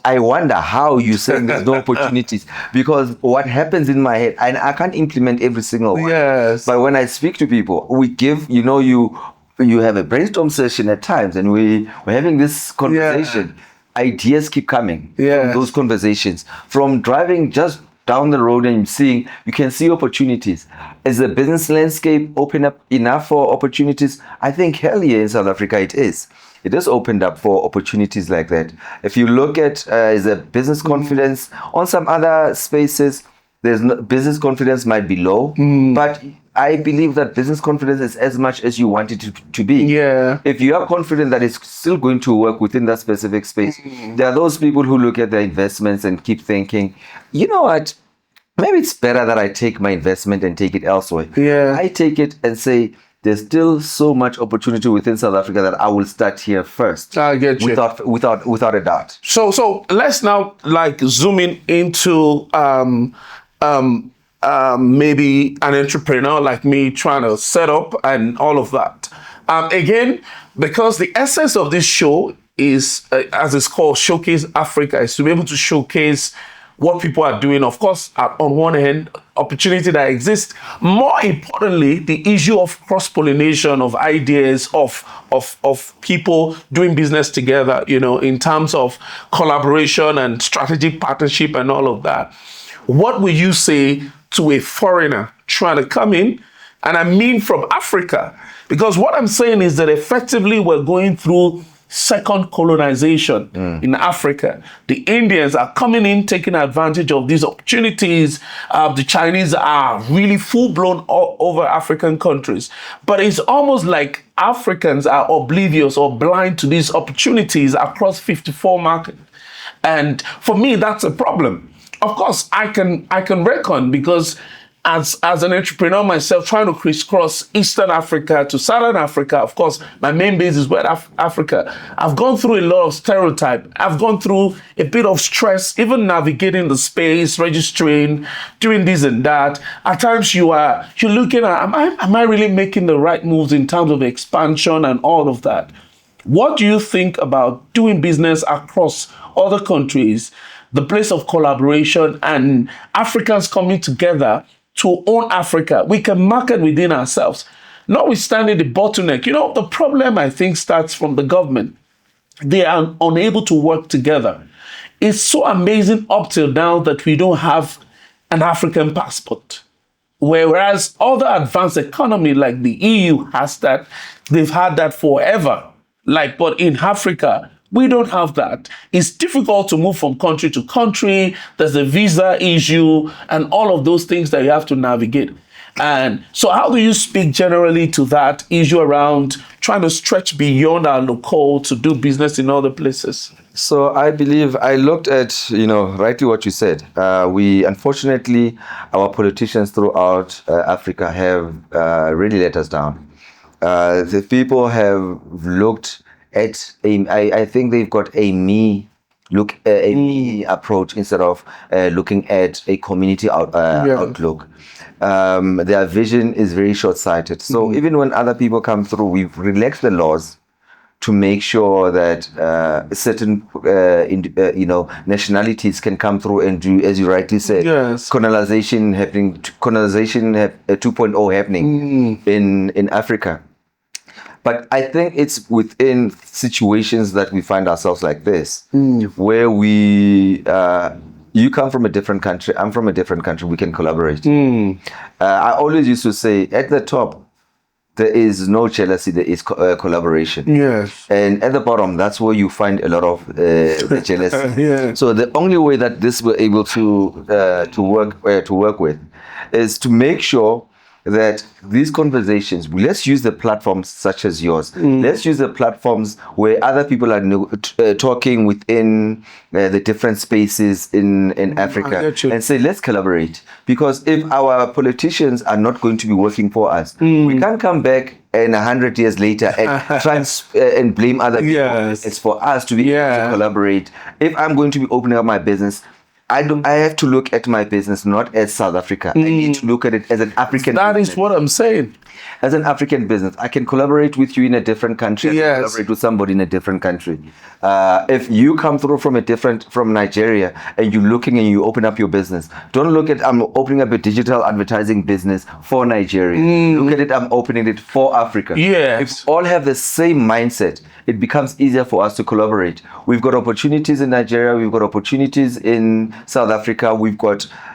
Speaker 2: wonder how you say there's no opportunities, because what happens in my head, and I can't implement every single one.
Speaker 1: Yes.
Speaker 2: But when I speak to people, we give, you have a brainstorm session at times, and we're having this conversation. Ideas keep coming from those conversations. From driving just down the road and seeing, you can see opportunities. Is the business landscape open up enough for opportunities? I think hell yeah, in South Africa it is. It is opened up for opportunities like that. If you look at is a business confidence on some other spaces, business confidence might be low, but I believe that business confidence is as much as you want it to be.
Speaker 1: Yeah.
Speaker 2: If you are confident that it's still going to work within that specific space, there are those people who look at their investments and keep thinking, you know what, maybe it's better that I take my investment and take it elsewhere.
Speaker 1: Yeah.
Speaker 2: I take it and say, there's still so much opportunity within South Africa that I will start here first.
Speaker 1: I get you.
Speaker 2: Without a doubt.
Speaker 1: So let's now zoom in into maybe an entrepreneur like me trying to set up and all of that. Again, because the essence of this show is, as it's called, Showcase Africa, is to be able to showcase what people are doing. Of course, on one hand, opportunity that exists. More importantly, the issue of cross-pollination of ideas, of people doing business together, in terms of collaboration and strategic partnership and all of that. What will you say to a foreigner trying to come in? And I mean from Africa, because what I'm saying is that effectively we're going through second colonization in Africa. The Indians are coming in, taking advantage of these opportunities. The Chinese are really full-blown over African countries. But it's almost like Africans are oblivious or blind to these opportunities across 54 markets. And for me, that's a problem. Of course, I can reckon, because as an entrepreneur myself, trying to crisscross Eastern Africa to Southern Africa, of course, my main base is West Africa. I've gone through a lot of stereotype. I've gone through a bit of stress, even navigating the space, registering, doing this and that. At times you're looking at, am I really making the right moves in terms of expansion and all of that? What do you think about doing business across other countries, the place of collaboration and Africans coming together to own Africa? We can market within ourselves, notwithstanding the bottleneck. The problem, I think, starts from the government. They are unable to work together. It's so amazing up till now that we don't have an African passport. Whereas other advanced economy like the EU has that, they've had that forever. But in Africa, we don't have that. It's difficult to move from country to country. There's a visa issue and all of those things that you have to navigate. And so how do you speak generally to that issue around trying to stretch beyond our local to do business in other places?
Speaker 2: So I believe I looked at, rightly what you said. Unfortunately, our politicians throughout Africa have really let us down. The people have looked at I think they've got a me approach instead of looking at a community outlook. Their vision is very short-sighted. So even when other people come through, we've relaxed the laws to make sure that certain nationalities can come through and do, as you rightly said, colonization 2.0 happening in Africa. But I think it's within situations that we find ourselves like this, where you come from a different country, I'm from a different country, we can collaborate. I always used to say, at the top, there is no jealousy, there is collaboration.
Speaker 1: Yes.
Speaker 2: And at the bottom, that's where you find a lot of the jealousy.
Speaker 1: Yeah.
Speaker 2: So the only way that this we're able to work with is to make sure that these conversations, let's use the platforms such as yours. Let's use the platforms where other people are talking within the different spaces in Africa and say, let's collaborate. Because if our politicians are not going to be working for us, we can't come back and 100 years later and try and blame other people.
Speaker 1: Yes.
Speaker 2: It's for us to be able to collaborate. If I'm going to be opening up my business, I have to look at my business not as South Africa. I need to look at it as an African
Speaker 1: business. That
Speaker 2: is
Speaker 1: what I'm saying.
Speaker 2: As an African business, I can collaborate with you in a different country. I can collaborate with somebody in a different country. If you come through from Nigeria and you're looking and you open up your business, don't look at I'm opening up a digital advertising business for Nigeria. Look at it, I'm opening it for Africa.
Speaker 1: Yes.
Speaker 2: If we all have the same mindset, it becomes easier for us to collaborate. We've got opportunities in Nigeria. We've got opportunities in South Africa.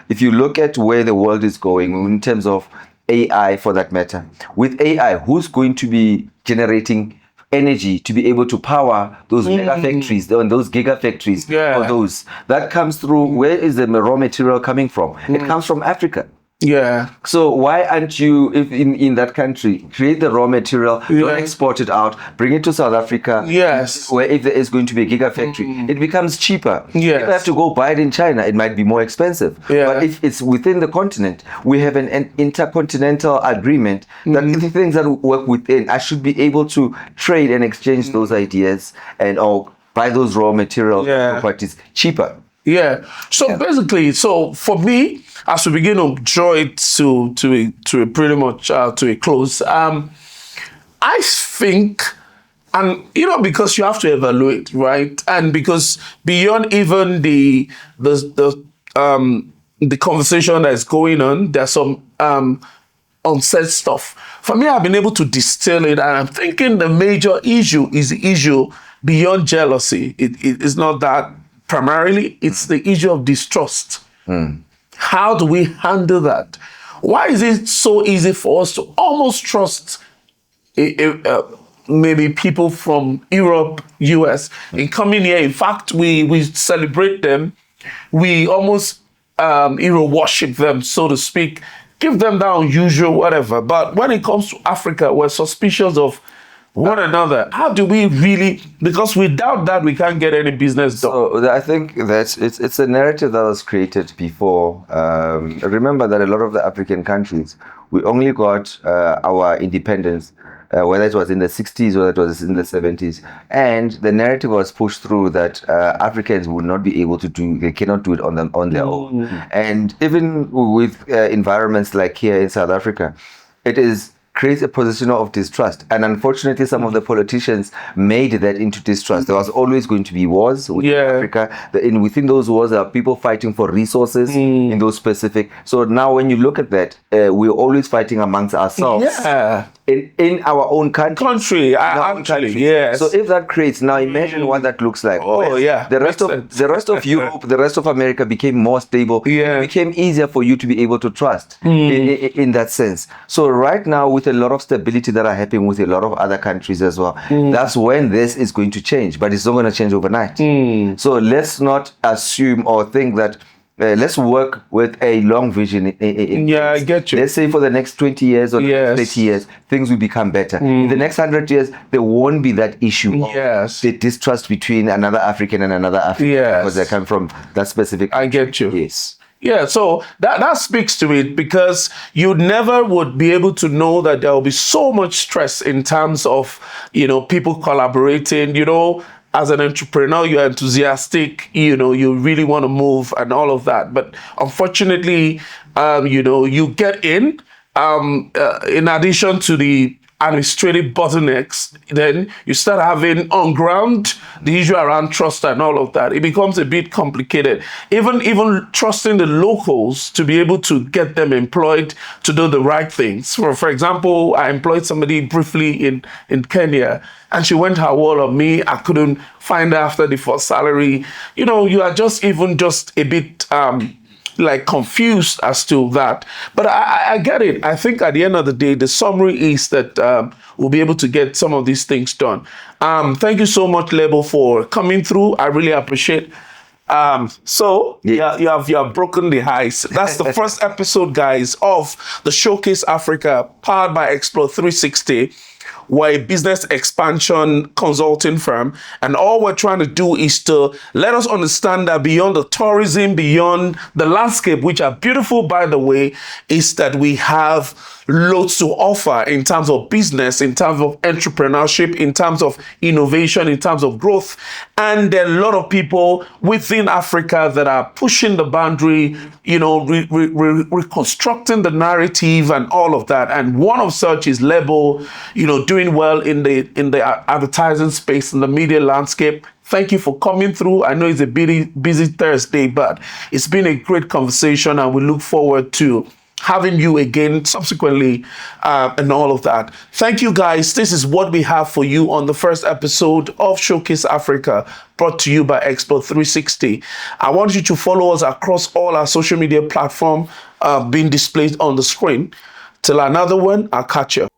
Speaker 2: If you look at where the world is going in terms of AI, for that matter, with AI, who's going to be generating energy to be able to power those mega factories and those gigafactories? For those that comes through, where is the raw material coming from? It comes from Africa.
Speaker 1: Yeah.
Speaker 2: So why aren't you, if in that country, create the raw material, don't export it out, bring it to South Africa?
Speaker 1: Yes.
Speaker 2: Where if there is going to be a gigafactory, it becomes cheaper.
Speaker 1: Yes.
Speaker 2: If I have to go buy it in China, it might be more expensive. But if it's within the continent, we have an intercontinental agreement that the things that work within, I should be able to trade and exchange those ideas and buy those raw material properties cheaper.
Speaker 1: Yeah. So basically, so for me, as we begin to draw it to a pretty much to a close, I think, and because you have to evaluate, right? And because beyond even the conversation that's going on, there's some unsaid stuff. For me, I've been able to distill it, and I'm thinking the major issue is the issue beyond jealousy. It is not that primarily; it's the issue of distrust. How do we handle that? Why is it so easy for us to almost trust maybe people from Europe, US, in coming here? In fact, we celebrate them. We almost worship them, so to speak, give them that unusual whatever. But when it comes to Africa, we're suspicious of one another. How do we really? Because without that, we can't get any business done.
Speaker 2: So I think that it's a narrative that was created before. Remember that a lot of the African countries, we only got our independence, whether it was in the 60s or it was in the 70s, and the narrative was pushed through that Africans would not be able to they cannot do it on their own. And even with environments like here in South Africa, it creates a position of distrust. And unfortunately, some of the politicians made that into distrust. There was always going to be wars within Africa. Within those wars, there are people fighting for resources in those specific. So now when you look at that, we're always fighting amongst ourselves. In our own country.
Speaker 1: Actually, yes.
Speaker 2: So if that creates, now imagine what that looks like. The rest of Europe, the rest of America became more stable. It became easier for you to be able to trust in that sense. So right now, with a lot of stability that are happening with a lot of other countries as well, that's when this is going to change, but it's not going to change overnight. So let's not assume or think that let's work with a long vision.
Speaker 1: I get you.
Speaker 2: Let's say for the next 20 years or 30 years, things will become better. In the next 100 years, there won't be that issue of the distrust between another African and another African because they come from that specific country.
Speaker 1: I get you.
Speaker 2: Yes.
Speaker 1: Yeah, so that speaks to it, because you never would be able to know that there will be so much stress in terms of, people collaborating. As an entrepreneur, you're enthusiastic, you really want to move and all of that. But unfortunately, you get in addition to the administrative bottlenecks, then you start having on ground the issue around trust and all of that. It becomes a bit complicated. Even trusting the locals to be able to get them employed to do the right things. For example, I employed somebody briefly in Kenya, and she went her wall on me. I couldn't find her after the first salary. You are just a bit confused as to that. But I get it. I think at the end of the day, the summary is that we'll be able to get some of these things done. Thank you so much, Lebo, for coming through. I really appreciate. You have broken the ice. That's the first episode, guys, of the Showcase Africa, powered by Explore 360. We're a business expansion consulting firm, and all we're trying to do is to let us understand that beyond the tourism, beyond the landscape, which are beautiful, by the way, is that we have loads to offer in terms of business, in terms of entrepreneurship, in terms of innovation, in terms of growth. And there are a lot of people within Africa that are pushing the boundary, reconstructing the narrative and all of that. And one of such is Lebo, doing well in the advertising space, in the media landscape. Thank you for coming through. I know it's a busy Thursday, but it's been a great conversation, and we look forward to having you again subsequently and all of that. Thank you, guys. This is what we have for you on the first episode of Showcase Africa, brought to you by Expo 360. I want you to follow us across all our social media platforms being displayed on the screen. Till another one, I'll catch you.